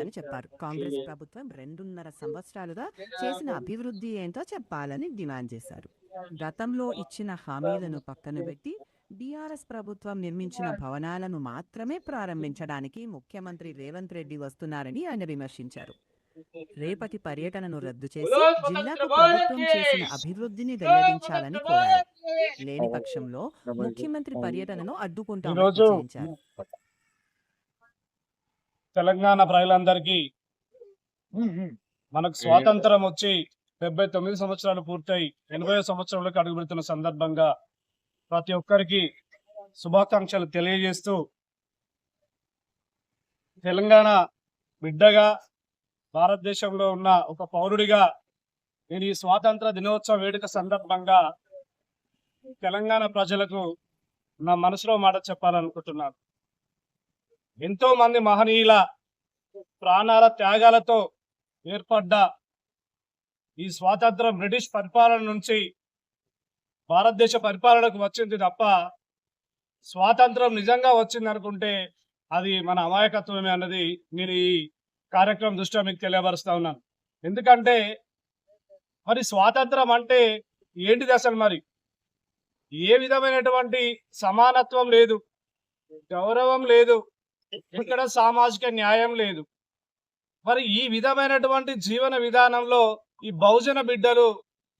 లేదని చెప్పారు. కాంగ్రెస్ ప్రభుత్వం 2.5 సంవత్సరాలుగా చేసిన అభివృద్ధి ఏంటో చెప్పాలని డిమాండ్ చేశారు. గతంలో ఇచ్చిన హామీలను పక్కన పెట్టి బీఆర్ఎస్ ప్రభుత్వం నిర్మించిన భవనాలను మాత్రమే ప్రారంభించడానికి ముఖ్యమంత్రి రేవంత్ రెడ్డి వస్తున్నారని ఆయన విమర్శించారు. రేపటి పర్యటనను రద్దు చేసి జిల్లాకు ప్రభుత్వం చేసిన అభివృద్ధిని వెల్లడించాలని కోరారు. లేని పక్షంలో ముఖ్యమంత్రి పర్యటనను అడ్డుకుంటామని హెచ్చరించారు. తెలంగాణ ప్రజలందరికీ మనకు స్వాతంత్రం వచ్చి 79 సంవత్సరాలు పూర్తయి 80 సంవత్సరంలోకి అడుగుపెడుతున్న సందర్భంగా ప్రతి ఒక్కరికి శుభాకాంక్షలు తెలియజేస్తూ, తెలంగాణ బిడ్డగా భారతదేశంలో ఉన్న ఒక పౌరుడిగా నేను ఈ స్వాతంత్ర దినోత్సవ వేడుక సందర్భంగా తెలంగాణ ప్రజలకు నా మనసులో మాట చెప్పాలనుకుంటున్నాను. ఎంతో మంది మహనీయుల ప్రాణాల త్యాగాలతో ఏర్పడ్డ ఈ స్వాతంత్రం బ్రిటిష్ పరిపాలన నుంచి భారతదేశ పరిపాలనకు వచ్చింది తప్ప స్వాతంత్రం నిజంగా వచ్చింది అనుకుంటే అది మన అమాయకత్వమే అన్నది నేను ఈ కార్యక్రమం దృష్ట్యా మీకు తెలియపరుస్తా ఉన్నాను. ఎందుకంటే మరి స్వాతంత్రం అంటే ఏంటిది అసలు? మరి ఏ విధమైనటువంటి సమానత్వం లేదు, గౌరవం లేదు, ఇక్కడ సామాజిక న్యాయం లేదు. మరి ఈ విధమైనటువంటి జీవన విధానంలో ఈ బహుజన బిడ్డలు,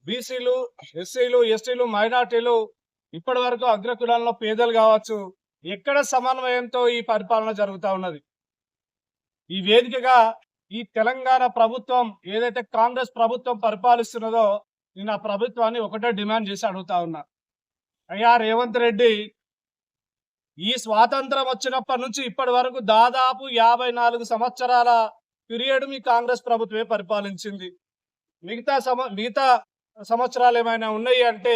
బీసీలు, ఎస్సీలు, ఎస్టీలు, మైనార్టీలు, ఇప్పటి వరకు అగ్రకులాల్లో పేదలు కావచ్చు, ఎక్కడ సమన్వయంతో ఈ పరిపాలన జరుగుతూ ఉన్నది? ఈ వేదికగా ఈ తెలంగాణ ప్రభుత్వం ఏదైతే కాంగ్రెస్ ప్రభుత్వం పరిపాలిస్తున్నదో నేను ఆ ప్రభుత్వాన్ని ఒకటే డిమాండ్ చేసి అడుగుతా ఉన్నా. అయ్యా రేవంత్ రెడ్డి, ఈ స్వాతంత్రం వచ్చినప్పటి నుంచి ఇప్పటి వరకు దాదాపు 54 సంవత్సరాల పీరియడ్ మీ కాంగ్రెస్ ప్రభుత్వమే పరిపాలించింది. మిగతా సంవత్సరాలు ఏమైనా ఉన్నాయి అంటే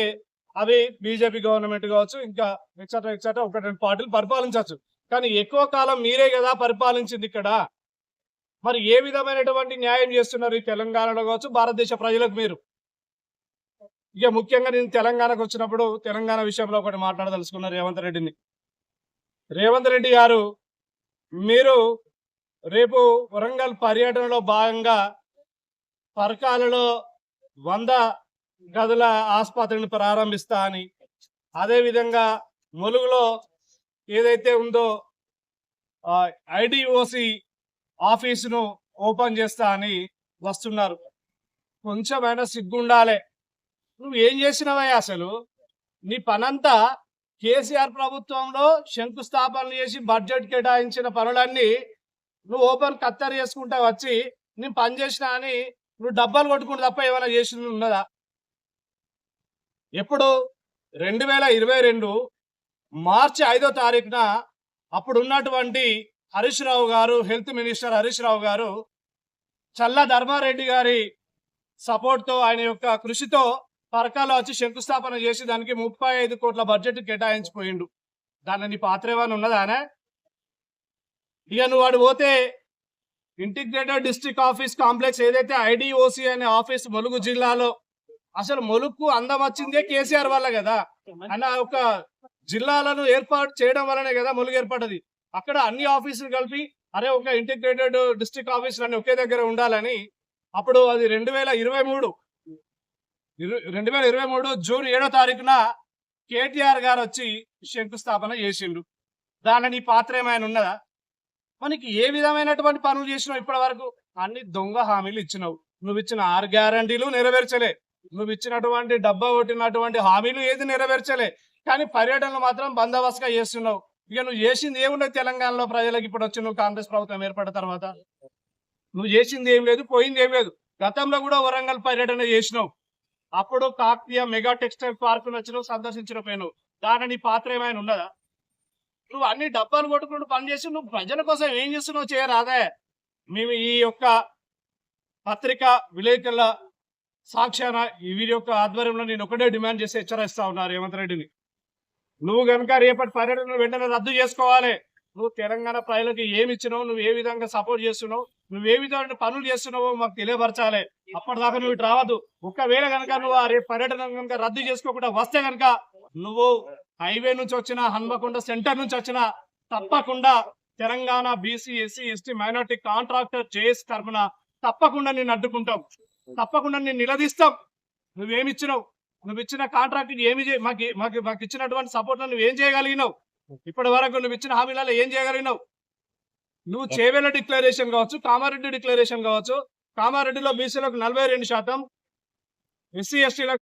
అవి బీజేపీ గవర్నమెంట్ కావచ్చు, ఇంకా ఎక్సెట్రా ఎక్సెట్రా 1-2 పార్టీలు పరిపాలించవచ్చు. కానీ ఎక్కువ కాలం మీరే కదా పరిపాలించింది ఇక్కడ. మరి ఏ విధమైనటువంటి న్యాయం చేస్తున్నారు ఈ తెలంగాణలో కావచ్చు, భారతదేశ ప్రజలకు మీరు? ఇక ముఖ్యంగా నేను తెలంగాణకు వచ్చినప్పుడు తెలంగాణ విషయంలో ఒకటి మాట్లాడదలుచుకున్నారు రేవంత్ రెడ్డి గారు. మీరు రేపు వరంగల్ పర్యటనలో భాగంగా పరకాలలో 100 గదుల ఆసుపత్రిని ప్రారంభిస్తా అని, అదేవిధంగా ములుగులో ఏదైతే ఉందో ఐడిఓసి ఆఫీసును ఓపెన్ చేస్తా అని వస్తున్నారు. కొంచెమైనా సిగ్గుండాలే. నువ్వు ఏం చేసినవయ్యా అసలు? నీ పనంతా కేసీఆర్ ప్రభుత్వంలో శంకుస్థాపనలు చేసి బడ్జెట్ కేటాయించిన పనులన్నీ నువ్వు ఓపెన్ కత్తరి చేసుకుంటా వచ్చి నేను పని చేసినా అని నువ్వు డబ్బాలు కొట్టుకుంటూ తప్ప ఏమైనా చేసి ఉన్నదా? ఎప్పుడు 2022 మార్చి 5వ తారీఖున అప్పుడు ఉన్నటువంటి హరీష్ రావు గారు, హెల్త్ మినిస్టర్ హరీష్ రావు గారు, చల్లా ధర్మారెడ్డి గారి సపోర్ట్తో, ఆయన యొక్క కృషితో పరకాలో వచ్చి శంకుస్థాపన చేసి దానికి 35 కోట్ల బడ్జెట్ కేటాయించిపోయిండు. దాన్ని పాత్ర ఏమైనా ఉన్నదానే? ఇక నువ్వు వాడు పోతే ఇంటిగ్రేటెడ్ డిస్ట్రిక్ట్ ఆఫీస్ కాంప్లెక్స్ ఏదైతే ఐడిఓసి అనే ఆఫీస్ ములుగు జిల్లాలో, అసలు ములుగుకు అందం వచ్చిందే కేసీఆర్ వల్ల కదా. అన్న ఒక జిల్లాలను ఏర్పాటు చేయడం వల్లనే కదా ములుగు ఏర్పడ్డది. అక్కడ అన్ని ఆఫీసులు కలిపి అరే ఒక ఇంటిగ్రేటెడ్ డిస్ట్రిక్ట్ ఆఫీసులు అన్ని ఒకే దగ్గర ఉండాలని అప్పుడు అది 2023 జూన్ 7వ తారీఖున కేటీఆర్ గారు వచ్చి శంకుస్థాపన చేసిండు. దాని పాత్ర ఏమైనా ఉన్నదా? మనకి ఏ విధమైనటువంటి పనులు చేసినావు ఇప్పటి వరకు? అన్ని దొంగ హామీలు ఇచ్చినావు. నువ్వు ఇచ్చిన 6 గ్యారంటీలు నెరవేర్చలే, నువ్వు ఇచ్చినటువంటి డబ్బా కొట్టినటువంటి హామీలు ఏది నెరవేర్చలే. కానీ పర్యటనలు మాత్రం బందోబస్తుగా చేస్తున్నావు. ఇక నువ్వు చేసింది ఏమున్నది తెలంగాణలో ప్రజలకు? ఇప్పుడు వచ్చి నువ్వు కాంగ్రెస్ ప్రభుత్వం ఏర్పడిన తర్వాత నువ్వు చేసింది ఏం లేదు, పోయింది ఏం లేదు. గతంలో కూడా వరంగల్ పర్యటన చేసినావు. అప్పుడు కాకతీయ మెగా టెక్స్టైల్ పార్క్ వచ్చినావు, సందర్శించిన పోయినావు. దాని పాత్ర ఏమైనా ఉన్నదా? నువ్వు అన్ని డబ్బాలు కొట్టుకుంటూ పనిచేసి నువ్వు ప్రజల కోసం ఏం చేస్తున్నావు చేయరాదే? మేము ఈ యొక్క పత్రిక విలేకరుల సాక్ష్యాన ఈ వీరి యొక్క ఆధ్వర్యంలో నేను ఒకటే డిమాండ్ చేసి హెచ్చరిస్తా ఉన్నారు రేవంత్ రెడ్డిని. నువ్వు కనుక రేపటి పర్యటన వెంటనే రద్దు చేసుకోవాలి. నువ్వు తెలంగాణ ప్రజలకు ఏమి ఇచ్చినావు, నువ్వు ఏ విధంగా సపోర్ట్ చేస్తున్నావు, నువ్వు ఏ విధమైన పనులు చేస్తున్నావో మాకు తెలియపరచాలి. అప్పటిదాకా నువ్వు ఇటు రావద్దు. ఒకవేళ కనుక నువ్వు ఆ రేపు పర్యటన కనుక రద్దు చేసుకోకుండా వస్తే కనుక నువ్వు హైవే నుంచి వచ్చిన, హన్మకొండ సెంటర్ నుంచి వచ్చిన తప్పకుండా Telangana BC SC ST minority contractor JS తరఫున తప్పకుండా నేను అడ్డుకుంటాం, తప్పకుండా నేను నిలదీస్తాం. నువ్వేమిచ్చినావు? నువ్వు ఇచ్చిన కాంట్రాక్ట్ ఏమి మాకు ఇచ్చినటువంటి సపోర్ట్ నువ్వు ఏం చేయగలిగినావు? ఇప్పటి వరకు నువ్వు ఇచ్చిన హామీలలో ఏం చేయగలిగినావు? నువ్వు చేవేల డిక్లరేషన్ కావచ్చు, కామారెడ్డి డిక్లరేషన్ కావచ్చు, కామారెడ్డిలో బీసీలకు 42%, ఎస్సీ ఎస్టీలకు